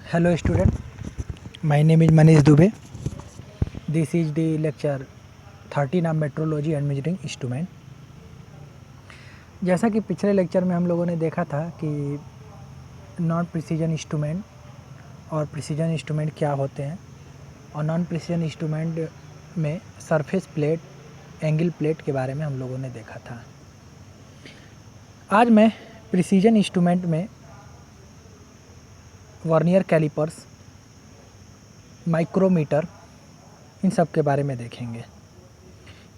Hello student, my name is Manish Dubey. This is the lecture 13 of metrology and measuring instrument. जैसा कि पिछले lecture में हम लोगों ने देखा था कि नॉन प्रिसीजन इंस्ट्रूमेंट और प्रिसीजन इंस्ट्रूमेंट क्या होते हैं, और नॉन प्रिसीजन इंस्ट्रूमेंट में सरफेस प्लेट, एंगल प्लेट के बारे में हम लोगों ने देखा था। आज मैं प्रिसीजन इंस्ट्रूमेंट में वर्नियर कैलिपर्स, माइक्रोमीटर, इन सब के बारे में देखेंगे।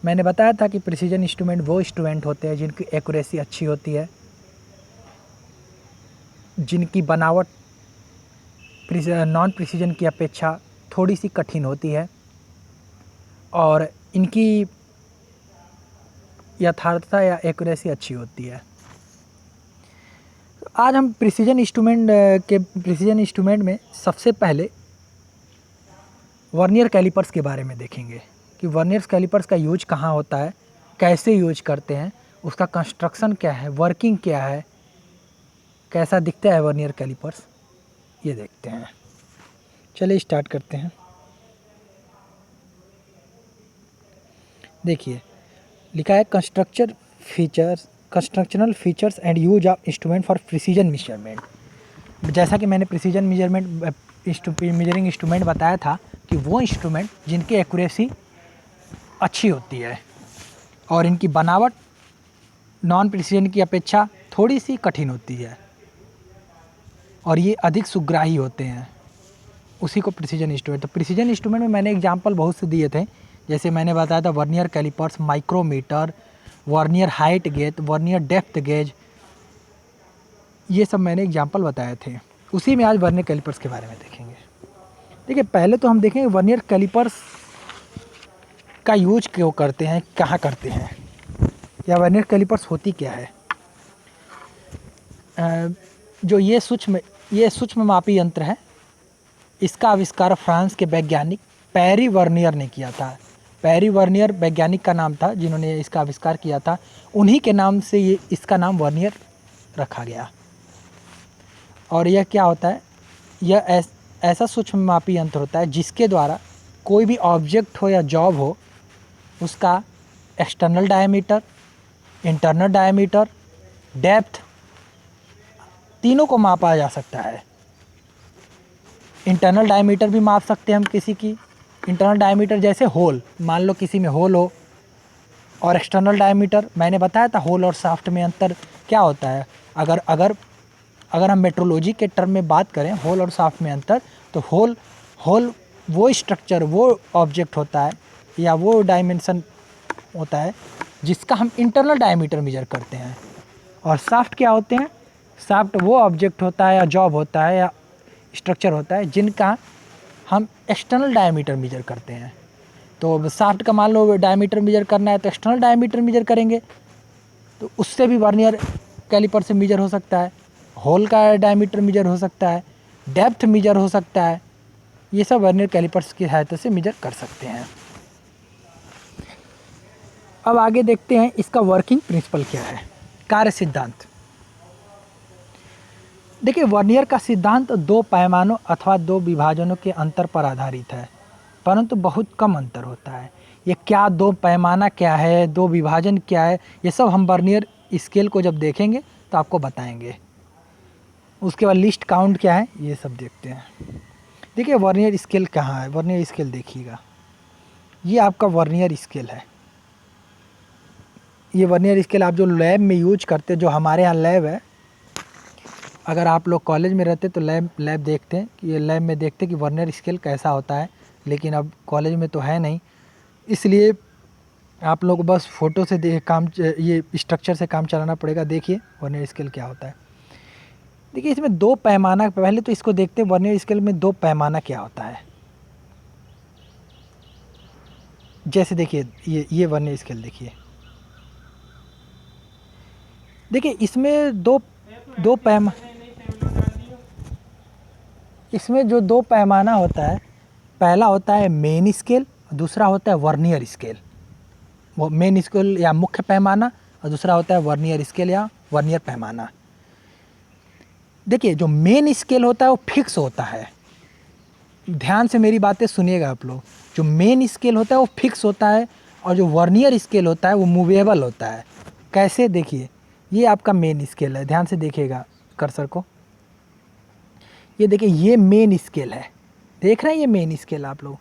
मैंने बताया था कि प्रिसीजन इंस्ट्रूमेंट वो इंस्ट्रूमेंट होते हैं जिनकी एक्यूरेसी अच्छी होती है, जिनकी बनावट नॉन प्रिसीजन की अपेक्षा थोड़ी सी कठिन होती है और इनकी यथार्थता या एक्यूरेसी अच्छी होती है। आज हम प्रिसीजन इंस्ट्रूमेंट में सबसे पहले वर्नियर कैलिपर्स के बारे में देखेंगे कि वर्नियर कैलिपर्स का यूज कहाँ होता है, कैसे यूज करते हैं, उसका कंस्ट्रक्शन क्या है, वर्किंग क्या है, कैसा दिखता है वर्नियर कैलिपर्स, ये देखते हैं। चलिए स्टार्ट करते हैं। देखिए लिखा है constructional features and use of instrument for precision measurement. जैसा कि मैंने प्रिसीजन मेजरिंग इंस्ट्रूमेंट बताया था कि वो इंस्ट्रूमेंट जिनकी एक्यूरेसी अच्छी होती है और इनकी बनावट नॉन प्रिसीजन की अपेक्षा थोड़ी सी कठिन होती है और ये अधिक सुग्राही होते हैं, उसी को प्रिसीजन इंस्ट्रूमेंट। तो प्रिसीजन इंस्ट्रूमेंट में मैंने एग्जांपल बहुत से दिए थे, जैसे मैंने बताया था vernier callipers, micrometer, vernier height gauge, vernier depth gauge, ये सब मैंने एग्जांपल बताए थे। उसी में आज वर्नियर कैलिपर्स के बारे में देखेंगे। देखिए पहले तो हम देखेंगे वर्नियर कैलिपर्स का यूज क्यों करते हैं, कहाँ करते हैं, या वर्नियर कैलिपर्स होती क्या है। जो ये सूक्ष्म मापी यंत्र है, इसका आविष्कार फ्रांस के वैज्ञानिक पैरी वर्नियर ने किया था। पैरी वर्नियर वैज्ञानिक का नाम था जिन्होंने इसका आविष्कार किया था, उन्हीं के नाम से ये इसका नाम वर्नियर रखा गया। और यह क्या होता है, यह ऐसा सूक्ष्म मापी यंत्र होता है जिसके द्वारा कोई भी ऑब्जेक्ट हो या जॉब हो, उसका external diameter, internal diameter, depth, तीनों को मापा जा सकता है। इंटरनल डायमीटर भी माप सकते हैं हम किसी की। इंटरनल डायमीटर जैसे होल, मान लो किसी में होल हो, और एक्सटर्नल डायमीटर मैंने बताया था होल और शाफ्ट में अंतर क्या होता है। अगर हम मेट्रोलॉजी के टर्म में बात करें होल और शाफ्ट में अंतर, तो होल वो स्ट्रक्चर, वो ऑब्जेक्ट होता है या वो डायमेंशन होता है जिसका हम इंटरनल डायमीटर मेजर करते हैं। और शाफ्ट क्या होते हैं, शाफ्ट वो ऑब्जेक्ट होता है या जॉब होता है या स्ट्रक्चर होता है जिनका हम एक्सटर्नल डायमीटर मेजर करते हैं। तो शाफ्ट का मान लो डायमीटर मेजर करना है तो एक्सटर्नल डायमीटर मेजर करेंगे, तो उससे भी वर्नियर कैलिपर से मेजर हो सकता है। होल का डायमीटर मेजर हो सकता है, डेप्थ मेजर हो सकता है, ये सब वर्नियर कैलिपर्स की सहायता से मेजर कर सकते हैं। अब आगे देखते हैं इसका वर्किंग प्रिंसिपल क्या है, कार्य सिद्धांत। देखिए वर्नियर का सिद्धांत दो पैमानों अथवा दो विभाजनों के अंतर पर आधारित है, परंतु बहुत कम अंतर होता है। ये क्या दो पैमाना क्या है, दो विभाजन क्या है, ये सब हम वर्नियर स्केल को जब देखेंगे तो आपको बताएंगे। उसके बाद लिस्ट काउंट क्या है, ये सब देखते हैं। देखिए वर्नियर स्केल कहाँ है, वर्नियर स्केल देखिएगा, ये आपका वर्नियर स्केल है। ये वर्नियर स्केल आप जो लैब में यूज करते, जो हमारे यहाँ लैब है, अगर आप लोग कॉलेज में रहते तो लैब देखते हैं कि ये लैब में देखते कि वर्नियर स्केल कैसा होता है, लेकिन अब कॉलेज में तो है नहीं, इसलिए आप लोग बस फ़ोटो से ये स्ट्रक्चर से काम चलाना पड़ेगा। देखिए वर्नियर स्केल क्या होता है। देखिए इसमें दो पैमाना, पहले तो इसको देखते हैं वर्नियर स्केल में दो पैमाना क्या होता है। जैसे देखिए ये वर्नियर स्केल देखिए, देखिए इसमें इसमें जो दो पैमाना होता है, पहला होता है मेन स्केल, दूसरा होता है वर्नियर स्केल। वो मेन स्केल या मुख्य पैमाना, और दूसरा होता है वर्नियर स्केल या वर्नियर पैमाना। देखिए जो मेन स्केल होता है वो फिक्स होता है, ध्यान से मेरी बातें सुनिएगा आप लोग। जो मेन स्केल होता है वो फिक्स होता है और जो वर्नियर स्केल होता है वो मूवेबल होता है। कैसे, देखिए ये आपका मेन स्केल है, ध्यान से देखिएगा कर्सर को। ये देखिए ये मेन स्केल है, देख रहे हैं ये मेन स्केल आप लोग,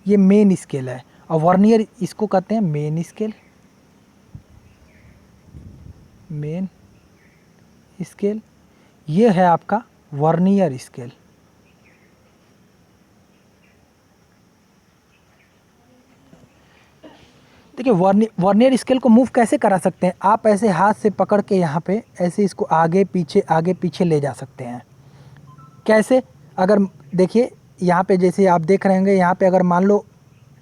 ये मेन स्केल है। और वर्नियर इसको कहते हैं मेन स्केल, मेन स्केल। ये है आपका वर्नियर स्केल। देखिए वर्नियर स्केल को मूव कैसे करा सकते हैं आप, ऐसे हाथ से पकड़ के यहाँ पे ऐसे इसको आगे पीछे ले जा सकते हैं। कैसे, अगर देखिए यहाँ पे जैसे आप देख रहे होंगे, यहाँ पे अगर मान लो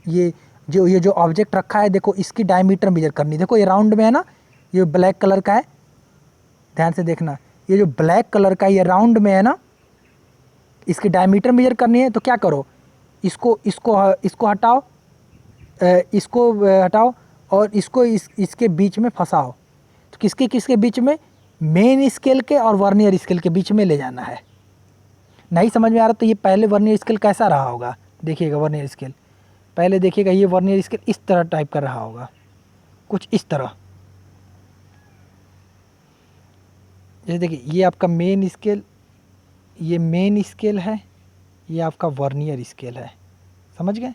ये जो ऑब्जेक्ट रखा है, देखो इसकी डायमीटर मेजर करनी, देखो ये राउंड में है ना, ये ब्लैक कलर का है, ध्यान से देखना, ये जो ब्लैक कलर का ये राउंड में है ना, इसकी डायमीटर मेजर करनी है। तो क्या करो, इसको हटाओ, इसको हटाओ और इसको इसके बीच में फंसाओ। तो किसके बीच में, मेन स्केल के और वर्नियर स्केल के बीच में ले जाना है। नहीं समझ में आ रहा तो ये पहले वर्नियर स्केल कैसा रहा होगा, देखिएगा वर्नियर स्केल पहले देखिएगा, ये वर्नियर स्केल इस तरह टाइप कर रहा होगा, कुछ इस तरह। जैसे देखिए ये आपका मेन स्केल, ये मेन स्केल है, ये आपका वर्नियर स्केल है, समझ गए।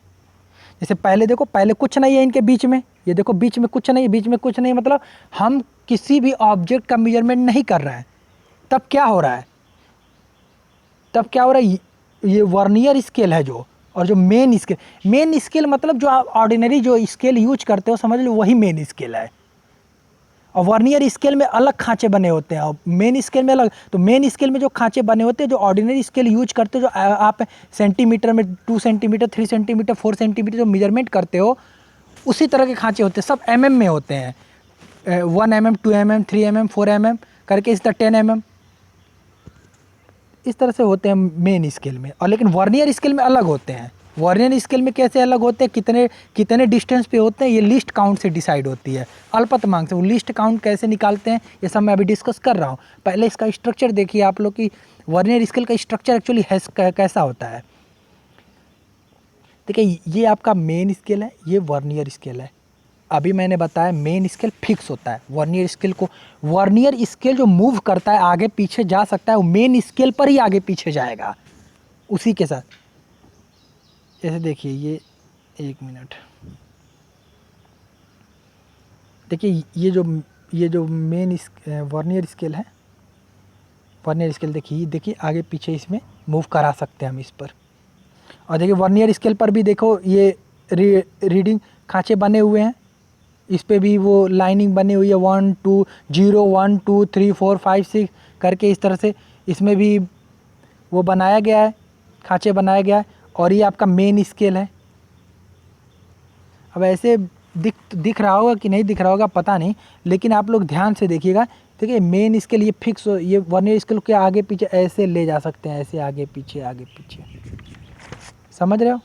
जैसे पहले देखो, पहले कुछ नहीं है इनके बीच में, ये देखो बीच में कुछ नहीं, बीच में कुछ नहीं, मतलब हम किसी भी ऑब्जेक्ट का मेजरमेंट नहीं कर रहे हैं। तब क्या हो रहा है, ये वर्नियर स्केल है जो, और जो मेन स्केल मतलब जो आप ऑर्डिनरी जो स्केल यूज करते हो समझ लो वही मेन स्केल है। और वर्नियर स्केल में अलग खांचे बने होते हैं और मेन स्केल में अलग। तो मेन स्केल में जो खांचे बने होते हैं, जो ऑर्डिनरी स्केल यूज करते हो, जो आप सेंटीमीटर में 2 सेंटीमीटर 3 सेंटीमीटर 4 सेंटीमीटर जो मेजरमेंट करते हो, उसी तरह के खांचे होते हैं, सब mm में होते हैं, 1 mm 2 mm 3 mm 4 mm करके इस तरह 10 mm इस तरह से होते हैं मेन स्केल में। और लेकिन वर्नियर स्केल में अलग होते हैं। वर्नियर स्केल में कैसे अलग होते हैं, कितने डिस्टेंस पे होते हैं, ये लिस्ट काउंट से डिसाइड होती है, अल्पतमांक से। वो लिस्ट काउंट कैसे निकालते हैं ये सब मैं अभी डिस्कस कर रहा हूँ। पहले इसका स्ट्रक्चर देखिए आप लोग कि वर्नियर स्केल का स्ट्रक्चर एक्चुअली कैसा होता है। देखिए ये आपका मेन स्केल है, ये वर्नियर स्केल है। अभी मैंने बताया मेन स्केल फिक्स होता है, वर्नियर स्केल जो मूव करता है, आगे पीछे जा सकता है, वो मेन स्केल पर ही आगे पीछे जाएगा उसी के साथ। जैसे देखिए ये 1 मिनट, देखिए ये जो मेन वर्नियर स्केल है, वर्नियर स्केल देखिए आगे पीछे इसमें मूव करा सकते हैं हम इस पर। और देखिए वर्नियर स्केल पर भी देखो ये रीडिंग खांचे बने हुए हैं, इस पे भी वो लाइनिंग बनी हुई है, 1 2 0 1 2 3 4 5 6 करके इस तरह से इसमें भी वो बनाया गया है, खांचे बनाया गया है। और ये आपका मेन स्केल है। अब ऐसे दिख रहा होगा कि नहीं दिख रहा होगा पता नहीं, लेकिन आप लोग ध्यान से देखिएगा। देखिए मेन स्केल ये फिक्स, ये वर्नियर स्केल के आगे पीछे ऐसे ले जा सकते हैं, ऐसे आगे पीछे, समझ रहे हो।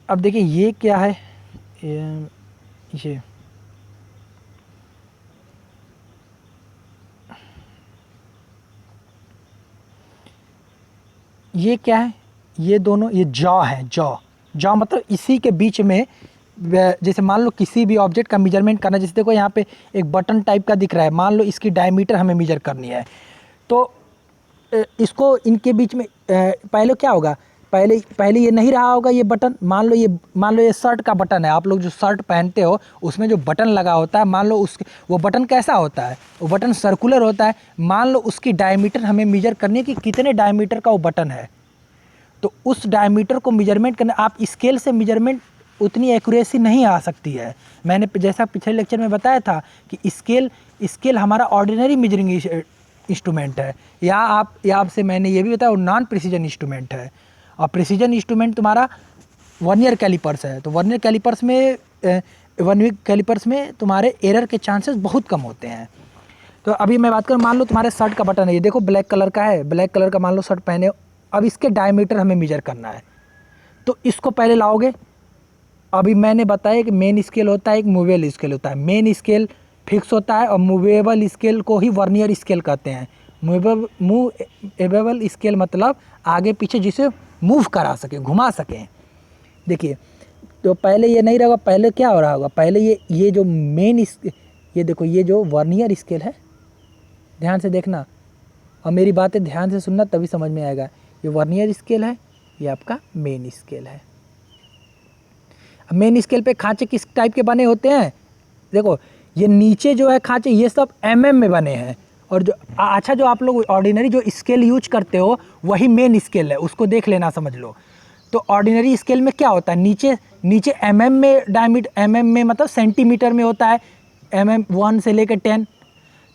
अब देखिए ये क्या है, ये क्या है, ये दोनों, ये जॉ है, जॉ मतलब इसी के बीच में, जैसे मान लो किसी भी ऑब्जेक्ट का मेजरमेंट करना, जैसे देखो यहाँ पे एक बटन टाइप का दिख रहा है, मान लो इसकी डायमीटर हमें मेजर करनी है, तो इसको इनके बीच में पहले क्या होगा, पहले ये नहीं रहा होगा ये बटन। मान लो ये शर्ट का बटन है, आप लोग जो शर्ट पहनते हो उसमें जो बटन लगा होता है, मान लो वो बटन कैसा होता है, वो बटन सर्कुलर होता है। मान लो उसकी डायमीटर हमें मेजर करनी है कि कितने डायमीटर का वो बटन है, तो उस डायमीटर को मेजरमेंट करना, आप स्केल से मेजरमेंट उतनी एक्यूरेसी नहीं आ सकती है। मैंने जैसा पिछले लेक्चर में बताया था कि स्केल हमारा ऑर्डिनरी मेजरिंग इंस्ट्रूमेंट है, या आपसे मैंने ये भी बताया नॉन प्रिसीजन इंस्ट्रूमेंट है। और प्रिसीजन इंस्ट्रूमेंट तुम्हारा वर्नियर कैलिपर्स है। तो वर्नियर कैलिपर्स में तुम्हारे एरर के चांसेस बहुत कम होते हैं। तो अभी मैं बात करूँ, मान लो तुम्हारे शर्ट का बटन है, ये देखो ब्लैक कलर का है, ब्लैक कलर का मान लो शर्ट पहने हो। अब इसके डायमीटर हमें मेजर करना है, तो इसको पहले लाओगे। अभी मैंने बताया कि मेन स्केल होता है, एक मूवेबल स्केल होता है। मेन स्केल फिक्स होता है, और मूवेबल स्केल को ही वर्नियर स्केल कहते हैं। मूवेबल स्केल मतलब आगे पीछे जिसे मूव करा सके, घुमा सकें। देखिए तो पहले ये नहीं रहेगा, पहले क्या हो रहा होगा, पहले ये जो मेन ये देखो, ये जो वर्नियर स्केल है, ध्यान से देखना और मेरी बातें ध्यान से सुनना तभी समझ में आएगा। ये वर्नियर स्केल है, ये आपका मेन स्केल है। मेन स्केल पे खांचे किस टाइप के बने होते हैं, देखो ये नीचे जो है खांचे ये सब mm में बने हैं, और जो अच्छा जो आप लोग ऑर्डिनरी जो स्केल यूज करते हो वही मेन स्केल है, उसको देख लेना, समझ लो। तो ऑर्डिनरी स्केल में क्या होता है, नीचे नीचे mm में डायमीटर, mm में मतलब सेंटीमीटर में होता है, mm 1 से लेकर 10।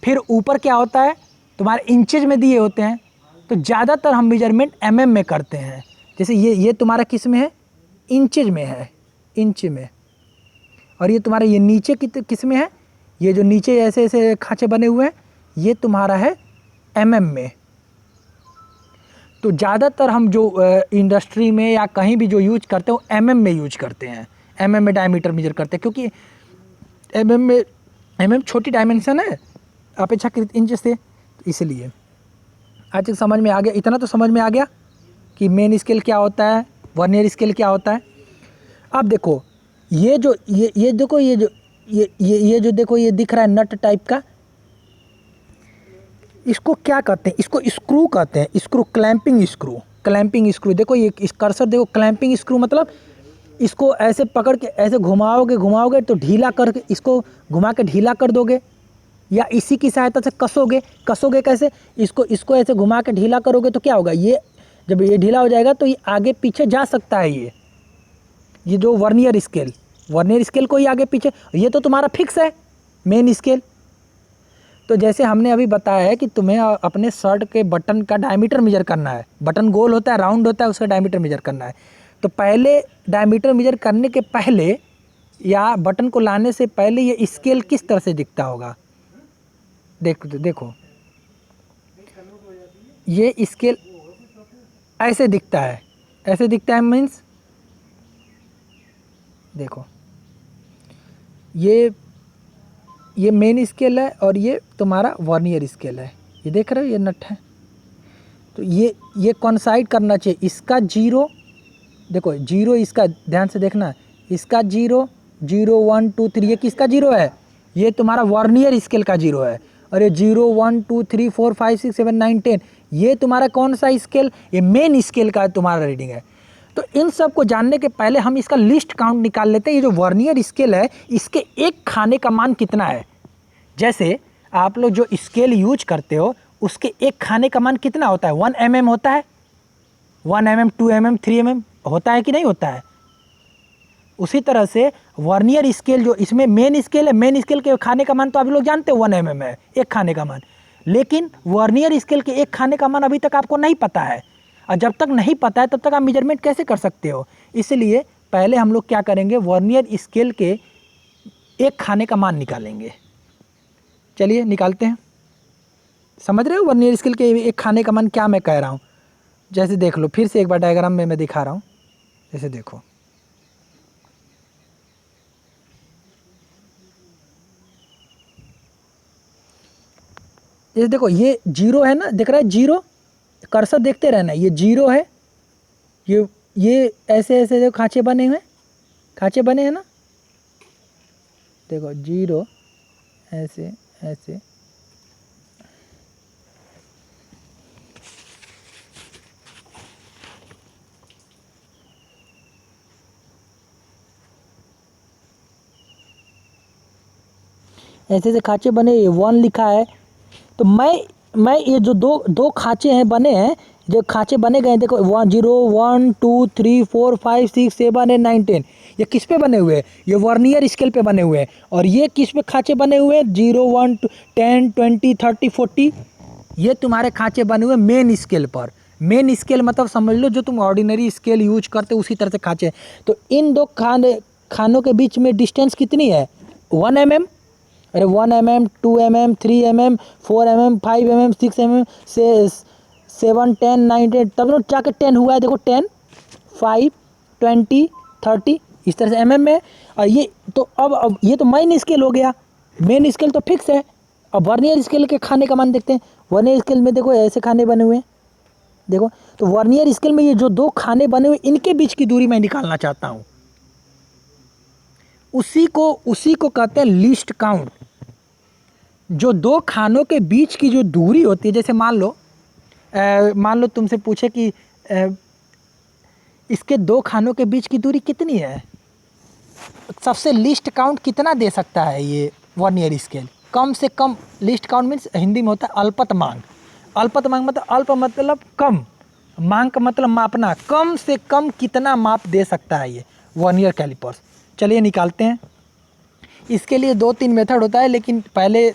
फिर ऊपर क्या होता है तुम्हारे इंचेज में दिए होते हैं। तो ज़्यादातर हम मेजरमेंट mm में करते हैं। जैसे ये तुम्हारा किस में है, इंचेज में है, इंच में। और ये तुम्हारा ये नीचे किस में है, ये जो नीचे ऐसे ऐसे खांचे बने हुए हैं ये तुम्हारा है mm में। तो ज़्यादातर हम जो इंडस्ट्री में या कहीं भी जो यूज करते हो mm में यूज करते हैं, mm में डायमीटर मेजर करते हैं, क्योंकि mm में mm छोटी डायमेंशन है अपेक्षाकृत इंच से, इसलिए। आज तक समझ में आ गया, इतना तो समझ में आ गया कि मेन स्केल क्या होता है, वर्नियर स्केल क्या होता है। अब देखो ये जो ये देखो, ये जो जो देखो ये दिख रहा है नट टाइप का, इसको क्या कहते हैं, इसको स्क्रू कहते हैं, screw, clamping screw, clamping screw. देखो ये इस कर्सर देखो, क्लैंपिंग स्क्रू मतलब इसको ऐसे पकड़ के ऐसे घुमाओगे तो ढीला करके, इसको घुमा के ढीला कर दोगे, या इसी की सहायता से कसोगे कैसे, इसको ऐसे घुमा के ढीला करोगे तो क्या होगा, ये जब ये ढीला हो जाएगा तो ये आगे पीछे जा सकता है। ये जो वर्नियर स्केल को ही आगे पीछे, ये तो तुम्हारा फिक्स है मेन स्केल। तो जैसे हमने अभी बताया है कि तुम्हें अपने शर्ट के बटन का डायमीटर मेजर करना है, बटन गोल होता है, राउंड होता है, उसका डायमीटर मेजर करना है। तो पहले डायमीटर मेजर करने के पहले या बटन को लाने से पहले ये स्केल किस तरह से दिखता होगा, देखो ये स्केल ऐसे दिखता है, मीन्स देखो ये मेन स्केल है और ये तुम्हारा वर्नियर स्केल है, ये देख रहे हो ये नट है। तो ये कॉन्साइड करना चाहिए, इसका जीरो, देखो जीरो, इसका ध्यान से देखना, इसका 0 0 1 2 3, ये किसका जीरो है, ये तुम्हारा वर्नियर स्केल का जीरो है। और ये 0 1 2 3 4 5 6 7 9 10, ये तुम्हारा कौन सा स्केल, ये मेन स्केल का तुम्हारा रीडिंग है। तो इन सब को जानने के पहले हम इसका लिस्ट काउंट निकाल लेते हैं। ये जो वर्नियर स्केल है इसके एक खाने का मान कितना है। जैसे आप लोग जो स्केल यूज करते हो उसके एक खाने का मान कितना होता है, 1 mm होता है, 1 mm 2 mm 3 mm होता है कि नहीं होता है। उसी तरह से वर्नियर स्केल जो इसमें मेन स्केल है, मेन स्केल के खाने का मान तो आप लोग जानते हो 1 mm है एक खाने का मान, लेकिन वर्नियर स्केल के एक खाने का मान अभी तक आपको नहीं पता है। और जब तक नहीं पता है तब तक आप मेजरमेंट कैसे कर सकते हो। इसलिए पहले हम लोग क्या करेंगे, वर्नियर स्केल के एक खाने का मान निकालेंगे। चलिए निकालते हैं। समझ रहे हो वर्नियर स्केल के एक खाने का मान क्या मैं कह रहा हूँ। जैसे देख लो, फिर से एक बार डायग्राम में मैं दिखा रहा हूँ। जैसे देखो ये देखो, ये 0 है ना, दिख रहा है 0, कर्सर देखते रहना, ये 0 है, ये ऐसे ऐसे जो खांचे बने हैं ना, देखो 0 ऐसे ऐसे, ऐसे ऐसे खांचे बने, 1 लिखा है। तो मैं ये जो दो खांचे हैं बने हैं, जो खांचे बने गए हैं, देखो 0 1 2 3 4 5 6 7 8 9 10, ये किस पे बने हुए हैं, ये वर्नियर स्केल पे बने हुए हैं। और ये किस पे खांचे बने हुए हैं, 0 1 2 10 20 30 40, ये तुम्हारे खांचे बने हुए मेन स्केल पर। मेन स्केल मतलब समझ लो जो तुम ऑर्डिनरी स्केल यूज करते हो उसी तरह से खांचे। तो इन दो खानों के बीच में डिस्टेंस कितनी है, 1 mm, अरे 1 mm 2 mm 3 mm 4 mm 5 mm 6 mm 7 10 9 10, तब तो जाके 10 हुआ है। देखो 10 5 20 30 इस तरह से mm में। और ये तो अब ये तो मेन स्केल हो गया। मेन स्केल तो फिक्स है। अब वर्नियर स्केल के खाने का मान देखते हैं। वर्नियर स्केल में देखो ऐसे खाने बने हुए हैं, देखो। तो वर्नियर स्केल में ये जो दो खाने बने हुए इनके बीच की दूरी मैं निकालना चाहता हूँ। उसी को कहते हैं लीस्ट काउंट। जो दो खानों के बीच की जो दूरी होती है, जैसे मान लो तुमसे पूछे कि इसके दो खानों के बीच की दूरी कितनी है, सबसे लीस्ट काउंट कितना दे सकता है ये वर्नियर स्केल? कम से कम। लीस्ट काउंट मीन्स हिंदी में होता है अल्पत मांग। अल्पत मांग मतलब अल्प मतलब कम, मांग का मतलब मापना। कम से कम कितना माप दे सकता है ये वर्नियर कैलिपर्स? चलिए निकालते हैं। इसके लिए 2-3 मेथड होता है, लेकिन पहले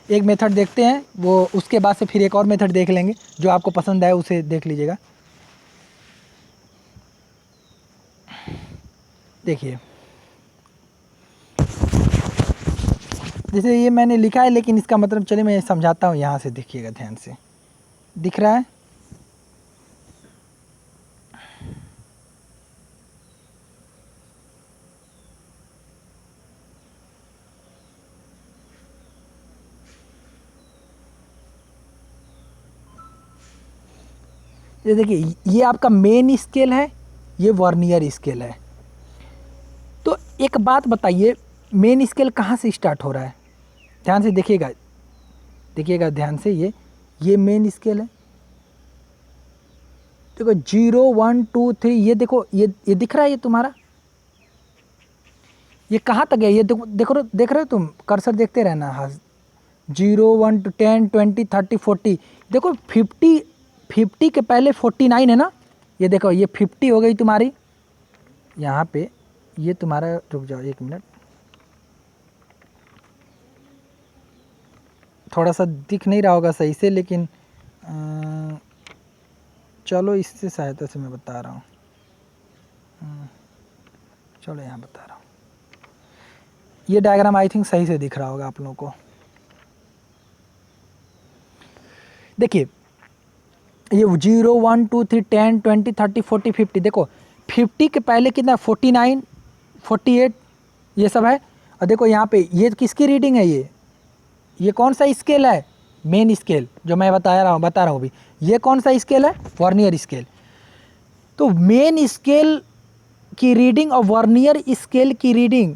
एक मेथड देखते हैं, वो उसके बाद से फिर एक और मेथड देख लेंगे। जो आपको पसंद आए उसे देख लीजिएगा। देखिए, जैसे ये मैंने लिखा है, लेकिन इसका मतलब चलिए मैं समझाता हूँ। यहाँ से देखिएगा ध्यान से, दिख रहा है? ये देखिए, ये आपका मेन स्केल है, ये वर्नियर स्केल है। तो एक बात बताइए, मेन स्केल कहाँ से स्टार्ट हो रहा है? ध्यान से देखिएगा, देखिएगा ध्यान से। ये मेन स्केल है। देखो 0 1 2 3, ये देखो, ये दिख रहा है ये तुम्हारा? ये कहाँ तक है? ये देखो, देख रहे हो तुम? कर्सर देखते रहना। हाँ, 0 1 2 10 20 30 40। देखो 50 के पहले 49 है ना? ये देखो, ये 50 हो गई तुम्हारी यहाँ पे। ये तुम्हारा, रुक जाओ 1 मिनट, थोड़ा सा दिख नहीं रहा होगा सही से, लेकिन चलो इससे सहायता से मैं बता रहा हूँ। चलो यहाँ बता रहा हूँ। ये डायग्राम आई थिंक सही से दिख रहा होगा आप लोगों को। देखिए, ये 0 1 2 3 10 20 30 40 50। देखो 50 के पहले कितना? 49 48 ये सब है। और देखो यहाँ पे ये किसकी रीडिंग है? ये कौन सा स्केल है? मेन स्केल, जो मैं बता रहा हूँ अभी। ये कौन सा स्केल है? Vernier scale. तो मेन स्केल की रीडिंग और वर्नियर स्केल की रीडिंग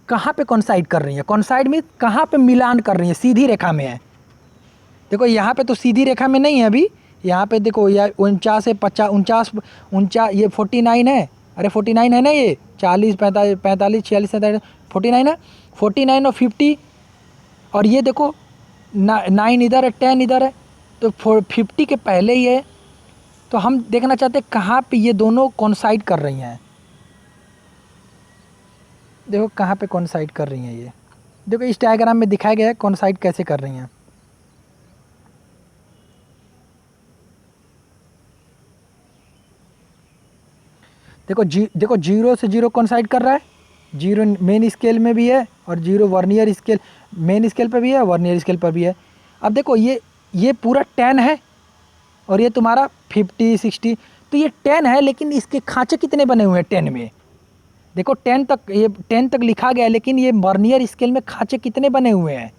कहाँ पे कॉन्साइड कर रही है? कॉन्साइड में कहाँ पे मिलान कर रही है? सीधी रेखा में है। देखो यहाँ पे तो सीधी रेखा में नहीं है अभी। यहाँ पे देखो, ये 49 है, 50 49, ये 49 है। अरे 49 है ना? ये 40 45 45 46 47 49 है। 49 और 50, और ये देखो 9 इधर है, 10 इधर है। तो 50 के पहले ही है। तो हम देखना चाहते हैं कहाँ पे ये दोनों कॉन्साइड कर रही हैं। देखो कहाँ पे कॉन्साइड कर रही हैं ये। देखो इस डायग्राम में दिखाया गया है कॉन्साइड कैसे कर रही हैं। देखो देखो 0 से 0 कॉन्साइड कर रहा है। 0 मेन स्केल में भी है, और 0 वर्नियर स्केल, मेन स्केल पर भी है, वर्नियर स्केल पर भी है। अब देखो ये पूरा 10 है, और ये तुम्हारा 50 60। तो ये 10 है, लेकिन इसके खांचे कितने बने हुए हैं 10 में? देखो 10 तक, ये 10 तक लिखा गया है, लेकिन ये वर्नियर स्केल में खांचे कितने बने हुए हैं?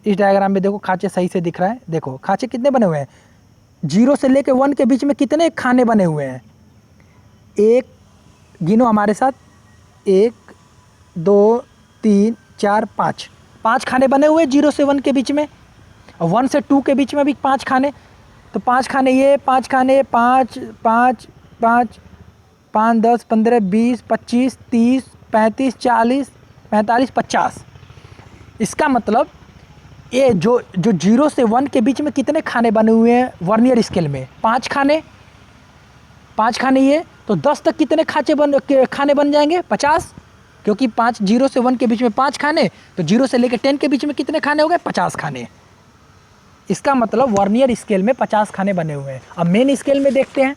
इस डायग्राम में देखो खांचे सही से दिख रहा है। देखो खांचे कितने बने हुए हैं? 0 से लेकर 1 के बीच में कितने खाने बने हुए हैं? एक, गिनो हमारे साथ, 1 2 3 4 5, 5 खाने बने हुए 0 से 1 के बीच में। और 1 से 2 के बीच में भी 5 खाने। तो 5 खाने, ये 5 खाने, 5 5 5 5 10 15 20 25 30 35 40 45 50। इसका मतलब ये जो 0 से 1 के बीच में कितने खाने बने हुए हैं वर्नियर स्केल में? 5 खाने। 5 खाने ये, तो 10 तक कितने खाने बन जाएंगे? 50। क्योंकि 0 से 1 के बीच में 5 खाने, तो 0 से लेकर 10 के बीच में कितने खाने हो गए? 50 खाने। इसका मतलब वर्नियर स्केल में 50 खाने बने हुए हैं। अब मेन स्केल में देखते हैं।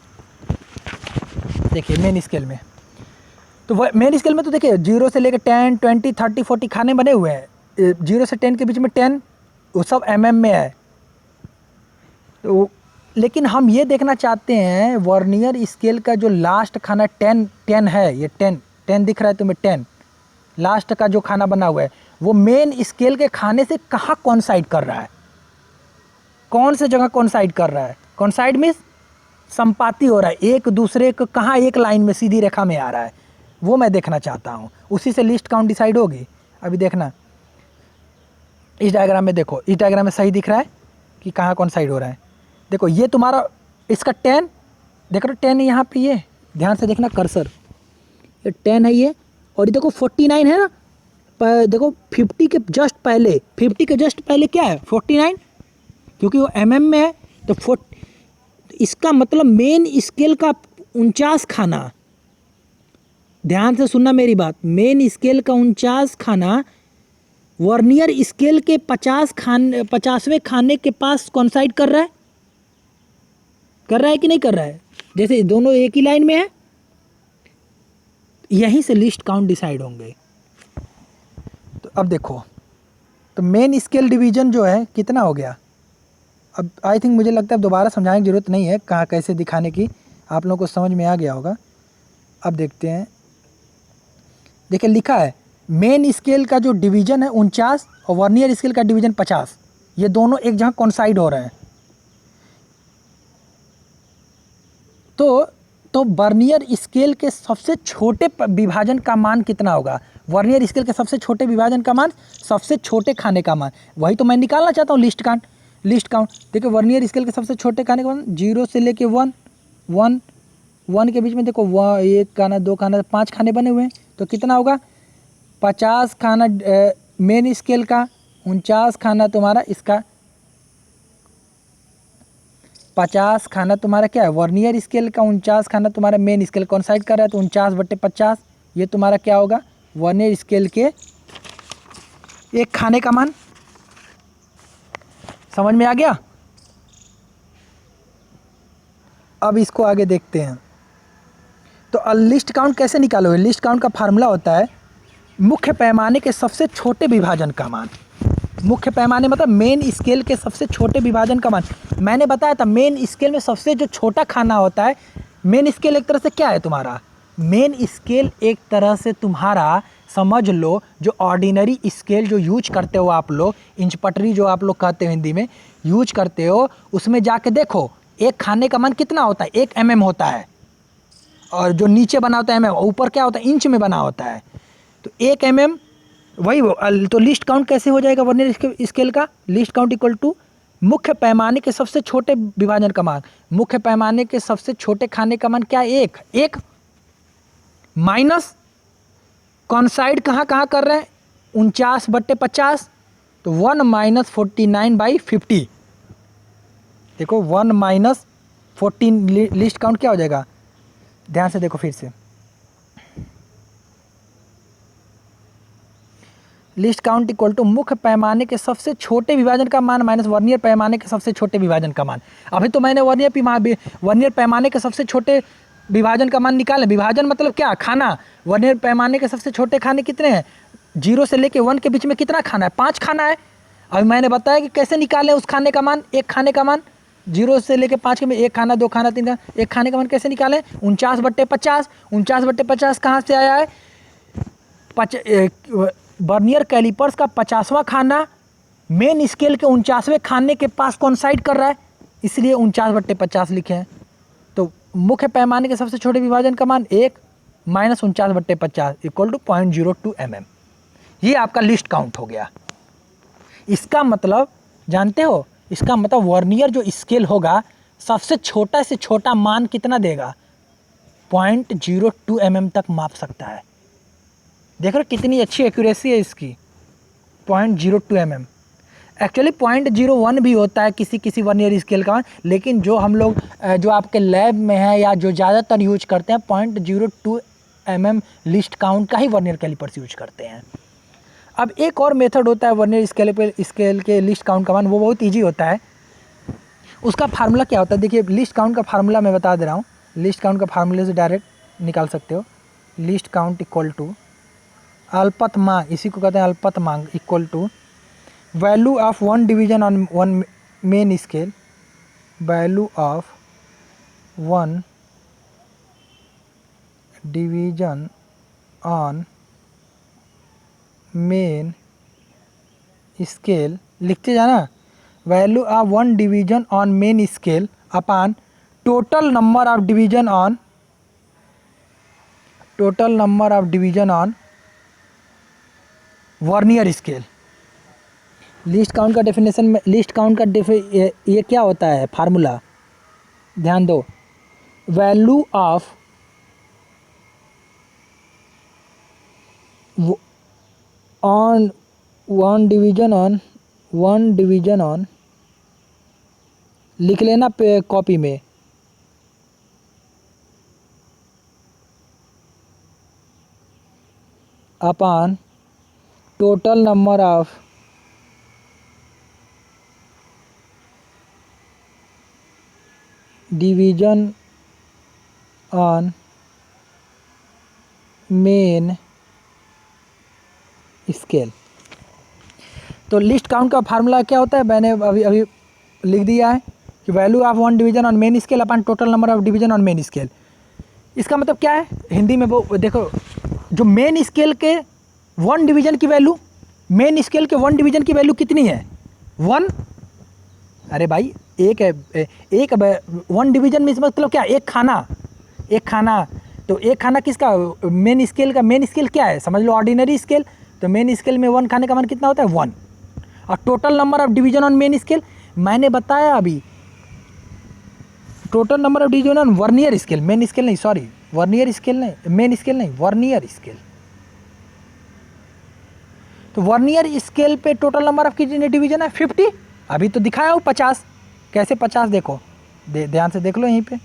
देखिए मेन स्केल में, तो मेन स्केल में तो देखिए 0 से लेकर 10 20 30 40 खाने बने हुए हैं। 0 से 10 के बीच में 10, वो सब mm में है। तो लेकिन हम ये देखना चाहते हैं वर्नियर स्केल का जो लास्ट खाना 10 है, ये 10 दिख रहा है तुम्हें? 10 लास्ट का जो खाना बना हुआ है वो मेन स्केल के खाने से कहाँ कॉन्साइड कर रहा है, कौन से जगह कॉन्साइड कर रहा है। कॉन्साइड मीन्स संपाती हो रहा है, एक दूसरे को कहाँ एक लाइन में सीधी रेखा में आ रहा है, वो मैं देखना चाहता हूँ। उसी से लिस्ट काउंट डिसाइड होगी। अभी देखना इस डायग्राम में, देखो इस डायग्राम में सही दिख रहा है कि कहाँ कॉन्साइड हो रहा है। देखो ये तुम्हारा इसका 10, देख रहे हो 10 यहाँ पे, ये ध्यान से देखना कर्सर, ये 10 है ये, और ये देखो 49 है ना, देखो 50 के जस्ट पहले, 50 के जस्ट पहले क्या है 49, क्योंकि वो mm में है। तो इसका मतलब मेन स्केल का 49 खाना, ध्यान से सुनना मेरी बात, मेन स्केल का 49 खाना वर्नियर स्केल के 50वें खाने के पास कॉन्साइड कर रहा है, कर रहा है कि नहीं कर रहा है। जैसे दोनों एक ही लाइन में है, यहीं से लिस्ट काउंट डिसाइड होंगे। तो अब देखो, तो मेन स्केल डिवीजन जो है कितना हो गया। अब आई थिंक मुझे लगता है दोबारा समझाने की ज़रूरत नहीं है, कहाँ कैसे दिखाने की, आप लोगों को समझ में आ गया होगा। अब देखते हैं, देखिए लिखा है मेन स्केल का जो डिवीजन है 49 और वर्नियर स्केल का डिवीजन 50, ये दोनों एक जगह कॉन्साइड हो रहे हैं। तो वर्नियर स्केल के सबसे छोटे विभाजन का मान कितना होगा। वर्नियर स्केल के सबसे छोटे विभाजन का मान, सबसे छोटे खाने का मान, वही तो मैं निकालना चाहता हूँ लिस्ट काउंट। देखिए वर्नियर स्केल के सबसे छोटे खाने का मान 0 से लेके 1 के बीच में, देखो 1 खाना 2 खाना 5 खाने बने हुए हैं, तो कितना होगा 50 खाना मेन स्केल का, 49 खाना तुम्हारा इसका, 50 खाना तुम्हारा क्या है वर्नियर स्केल का, 49 खाना तुम्हारा मेन स्केल कॉन्साइड कर रहा है, तो 49/50 ये तुम्हारा क्या होगा वर्नियर स्केल के एक खाने का मान। समझ में आ गया। अब इसको आगे देखते हैं। तो लिस्ट काउंट कैसे निकालोगे। लिस्ट काउंट का फार्मूला होता है मुख्य पैमाने के सबसे छोटे विभाजन का मान। मुख्य पैमाने मतलब मेन स्केल के सबसे छोटे विभाजन का मान। मैंने बताया था मेन स्केल में सबसे जो छोटा खाना होता है, मेन स्केल एक तरह से क्या है तुम्हारा, मेन स्केल एक तरह से तुम्हारा समझ लो जो ऑर्डिनरी स्केल जो यूज करते हो आप लोग, इंच पटरी जो आप लोग कहते हो हिंदी में यूज करते हो, उसमें जाके देखो एक खाने का मान कितना होता है, 1 mm होता है, और जो नीचे बना होता है mm, ऊपर क्या होता है इंच में बना होता है, तो 1 mm वही वो। तो लिस्ट काउंट कैसे हो जाएगा वर्नियर स्केल का, लिस्ट काउंट इक्वल टू मुख्य पैमाने के सबसे छोटे विभाजन का मान। मुख्य पैमाने के सबसे छोटे खाने का मान क्या, एक माइनस कॉन्साइड कहाँ कर रहे हैं 49/50, तो 1 - 49/50। देखो 1 - 14, लिस्ट काउंट क्या हो जाएगा, ध्यान से देखो फिर से, लिस्ट काउंट इक्वल टू मुख्य पैमाने के सबसे छोटे विभाजन का मान माइनस वर्नियर पैमाने के सबसे छोटे विभाजन का मान। अभी तो मैंने वर्नियर पैमाने के सबसे छोटे विभाजन का मान निकाला। विभाजन मतलब क्या, खाना। वर्नियर पैमाने के सबसे छोटे खाने कितने हैं, 0 से लेके 1 के बीच में कितना खाना है, 5 खाना है। अभी मैंने बताया कि कैसे निकालें उस खाने का मान, एक खाने का मान 0 से लेके 5 के में 1 खाना 2 खाना 3 खाना, एक खाने का मान कैसे निकालें 49/50। 49/50 कहाँ से आया है, वर्नियर कैलिपर्स का 50वां खाना मेन स्केल के 49वें खाने के पास कॉन्साइड कर रहा है, इसलिए 49/50 लिखे हैं। तो मुख्य पैमाने के सबसे छोटे विभाजन का मान 1 - 49/50 इक्वल टू 0.02 mm। ये आपका लिस्ट काउंट हो गया। इसका मतलब जानते हो, इसका मतलब वर्नियर जो स्केल होगा सबसे छोटा से छोटा मान कितना देगा, 0.02 mm तक माप सकता है। देख रहे हो कितनी अच्छी एक्यूरेसी है इसकी, 0.02 mm। एक्चुअली 0.01 भी होता है किसी वर्नियर स्केल का, लेकिन जो हम लोग जो आपके लैब में है या जो ज़्यादातर यूज करते हैं 0.02 mm लिस्ट काउंट का ही वर्नियर कैलिपर्स यूज करते हैं। अब एक और मेथड होता है वर्नियर स्केल के लिस्ट काउंट का मान, वो बहुत ईजी होता है। उसका फार्मूला क्या होता है, देखिए लिस्ट काउंट का फार्मूला मैं बता दे रहा हूँ। लिस्ट काउंट का फार्मूले से डायरेक्ट निकाल सकते हो। लिस्ट काउंट इक्वल टू अल्पतमांक, इसी को कहते हैं अल्पतमांक, equal to value of 1 division on 1 main scale, value of 1 division on main scale लिखते जाना, value of one division on main scale upon total number of division on vernier scale. Least count का definition में, least count का ये क्या होता है formula, ध्यान दो, value of on one division on लिख लेना पे कॉपी में, upon total number of division on main scale. तो लिस्ट काउंट का फार्मूला क्या होता है, मैंने अभी लिख दिया है कि value of one division on main scale upon total number of division on main scale. इसका मतलब क्या है हिंदी में, वो देखो, जो मेन स्केल के वन डिवीजन की वैल्यू, मेन स्केल के वन डिवीजन की वैल्यू कितनी है, 1। अरे भाई एक वन डिवीजन में मतलब क्या, एक खाना। तो एक खाना किसका, मेन स्केल का। मेन स्केल क्या है, समझ लो ऑर्डिनरी स्केल। तो मेन स्केल में 1 खाने का मान कितना होता है, 1। और total number of division on main scale, मैंने बताया अभी, total number of division on vernier scale, main scale नहीं, सॉरी, वर्नियर स्केल नहीं, मेन स्केल नहीं, वर्नियर स्केल। तो वर्नियर स्केल पे टोटल नंबर ऑफ कितने डिवीजन है, 50। अभी तो दिखाया हूँ 50। कैसे 50, देखो ध्यान से देख लो, यहीं पे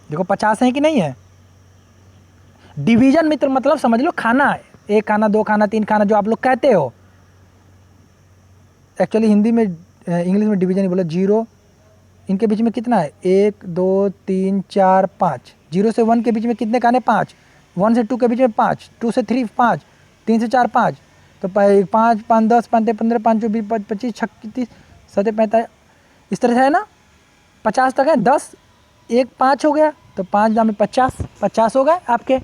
देखो 50 है कि नहीं है। डिवीजन मित्र मतलब समझ लो खाना है, 1 खाना, 2 खाना, 3 खाना, जो आप लोग कहते हो। एक्चुअली हिंदी में, इंग्लिश में डिवीजन ही बोला। 0 इनके बीच में कितना है, 1 2 3 4 5। 0 से 1 के बीच में कितने खाने, 5। 1 से 2 के बीच में 5, 2 से 3 5, 3 से 4 5। तो 5 5 10 5 15 5 20 25 36 37 45, इस तरह से है ना, 50 तक है। 10 1 5 हो गया, तो 5 दाम में 50 हो गए आपके।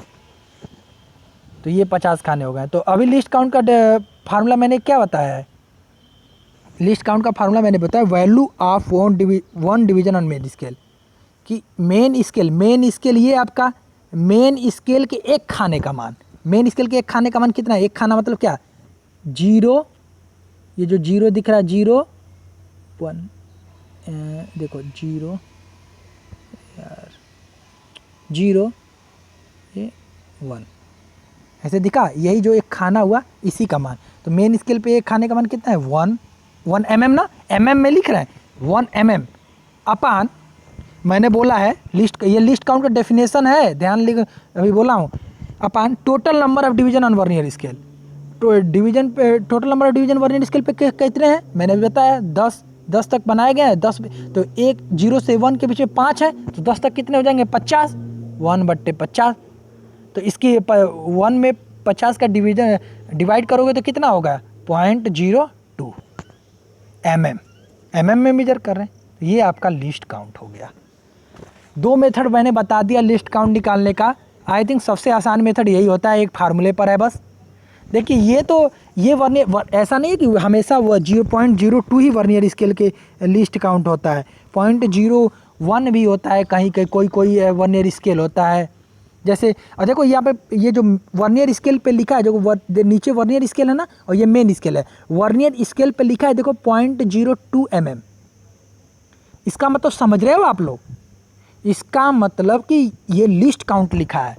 तो ये 50 खाने हो गए। तो अभी लिस्ट काउंट का फार्मूला मैंने क्या बताया है, लिस्ट काउंट का फार्मूला मैंने बताया value of one division on main scale. कि मेन स्केल ये आपका मेन स्केल के एक खाने का मान, मेन स्केल के एक खाने का मान कितना है, एक खाना मतलब क्या, 0, ये जो 0 दिख रहा है, 0 1, देखो 0 यार, 0 ये 1 ऐसे दिखा, यही जो एक खाना हुआ इसी का मान। तो मेन स्केल पे एक खाने का मान कितना है, 1 mm ना, mm में लिख रहे हैं 1 mm अपान, मैंने बोला है लिस्ट, ये लिस्ट काउंट का डेफिनेशन है, ध्यान लिख, अभी बोला हूँ, अपान total number of division on vernier scale. तो डिवीजन पे, total number of division vernier scale पे कितने हैं, मैंने भी बताया 10 तक बनाए गए हैं। 10 तो 0 से 1 के बीच में 5 है, तो 10 तक कितने हो जाएंगे, 50, 1/50। तो इसकी 1 में 50 का डिवाइड करोगे तो कितना होगा, 0.02 mm में मेजर कर रहे हैं। तो ये आपका लिस्ट काउंट हो गया। 2 मेथड मैंने बता दिया लिस्ट काउंट निकालने का। आई थिंक सबसे आसान मेथड यही होता है, एक फार्मूले पर है बस। देखिए ये तो ये वर्नियर, ऐसा नहीं है कि हमेशा 0.02 ही वर्नियर स्केल के लिस्ट काउंट होता है, 0.01 भी होता है, कहीं कोई वर्नियर स्केल होता है। जैसे और देखो यहाँ पे ये जो वर्नियर स्केल पे लिखा है, जो नीचे वर्नियर स्केल है ना, और ये मेन स्केल है, वर्नियर स्केल पे लिखा है देखो 0.02 mm। इसका मतलब समझ रहे हो आप लोग, इसका मतलब कि ये लिस्ट काउंट लिखा है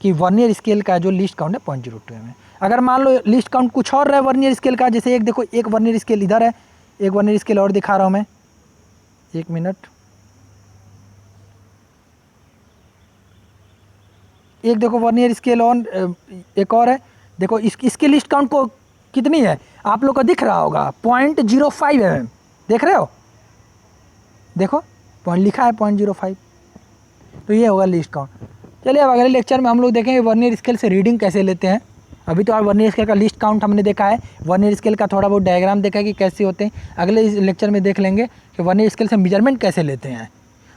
कि वर्नियर स्केल का जो लिस्ट काउंट है 0.02 mm। अगर मान लो लिस्ट काउंट कुछ और रहे वर्नियर स्केल का, जैसे एक देखो, एक वर्नियर स्केल इधर है, एक वर्नियर स्केल और दिखा रहा हूँ मैं, 1 मिनट, एक देखो वर्नियर स्केल और एक और है, देखो इसकी लिस्ट काउंट को कितनी है आप लोग को दिख रहा होगा, 0.05 mm, देख रहे हो, देखो पॉइंट लिखा है 0.05। तो ये होगा लिस्ट काउंट। चलिए अब अगले लेक्चर में हम लोग देखेंगे वर्नियर स्केल से रीडिंग कैसे लेते हैं। अभी तो वर्नियर स्केल का लिस्ट काउंट हमने देखा है, वर्नियर स्केल का थोड़ा बहुत डायग्राम देखा है कि कैसे होते हैं। अगले इस लेक्चर में देख लेंगे कि वर्नियर स्केल से मेजरमेंट कैसे लेते हैं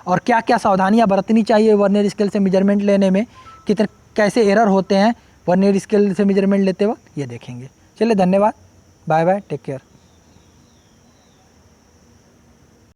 और क्या क्या सावधानियाँ बरतनी चाहिए वर्नियर स्केल से मेजरमेंट लेने में, कितने कैसे एरर होते हैं वर्नियर स्केल से मेजरमेंट लेते वक्त ये देखेंगे। चलिए धन्यवाद, बाय बाय, टेक केयर।